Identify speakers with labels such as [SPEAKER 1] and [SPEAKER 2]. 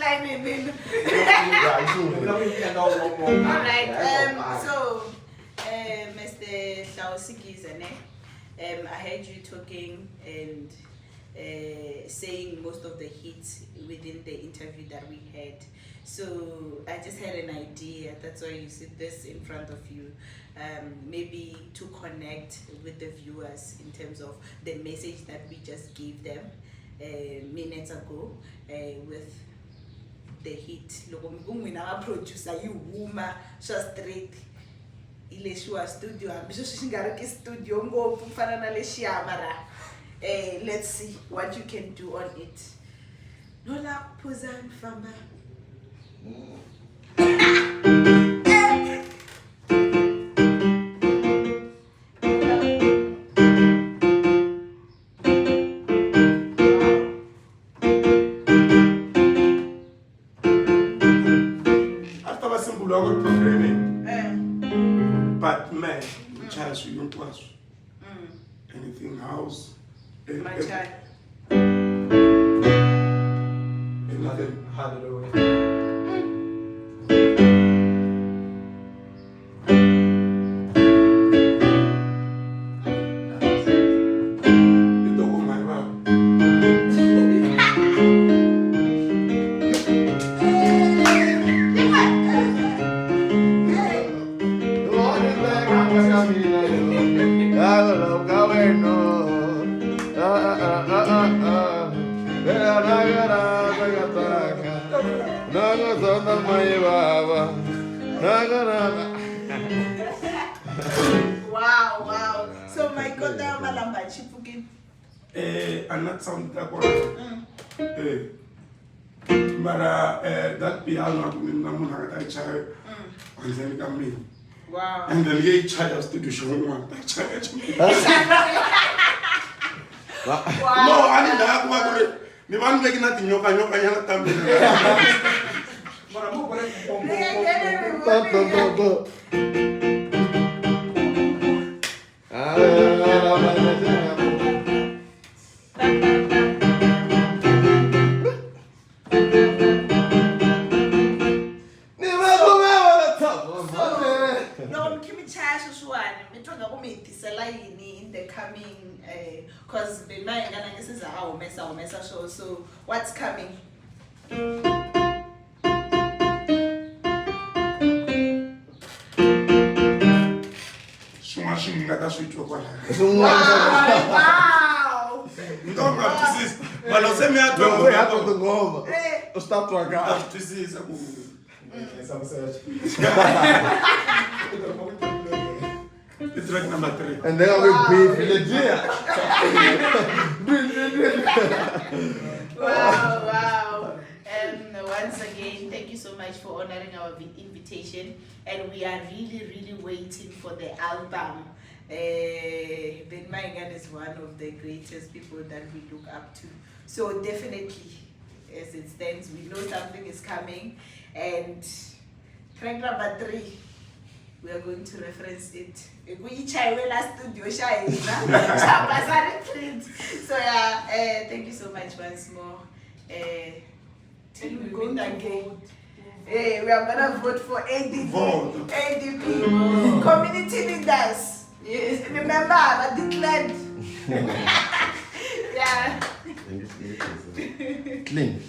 [SPEAKER 1] Alright, so Mr. Hlavu Sikiza, I heard you talking and saying most of the hits within the interview that we had. So I just had an idea, that's why you see this in front of you, maybe to connect with the viewers in terms of the message that we just gave them minutes ago with the hit. Loko ngumina producer yiwuma swa straight ileshiwa studio ambisho shingariki studio ngopfu kufana na leshiya mara let's see what you can do on it. Nola Phuza and famba.
[SPEAKER 2] But man, child, you don't want anything house.
[SPEAKER 1] My child.
[SPEAKER 2] Anything.
[SPEAKER 1] Wow. So my God, malamba chipukin.
[SPEAKER 2] I'm not sound that one. But that piano I'm not a child. And then come in.
[SPEAKER 1] Wow.
[SPEAKER 2] And then he child studio show one. That child.
[SPEAKER 1] Wow.
[SPEAKER 2] No, I didn't have one. The one making nothing, you can
[SPEAKER 1] in the coming because the night this is our mesa show. So what's coming?
[SPEAKER 2] Smashing like a sweet chocolate.
[SPEAKER 1] Wow!
[SPEAKER 2] Don't have to see. But I'll say me at
[SPEAKER 3] home. Stop to a guy.
[SPEAKER 2] This is a it's track number 3.
[SPEAKER 3] And then I will beef legit.
[SPEAKER 1] Wow. Once again, thank you so much for honoring our invitation. And we are really waiting for the album. Ben Maingan is one of the greatest people that we look up to. So definitely, as it stands, we know something is coming. And track number 3. We are going to reference it. So yeah, thank you so much once more. Till we meet again. We are gonna vote for ADP. ADP. Community leaders. Yes. Remember, I declared. Yeah.
[SPEAKER 3] Clean.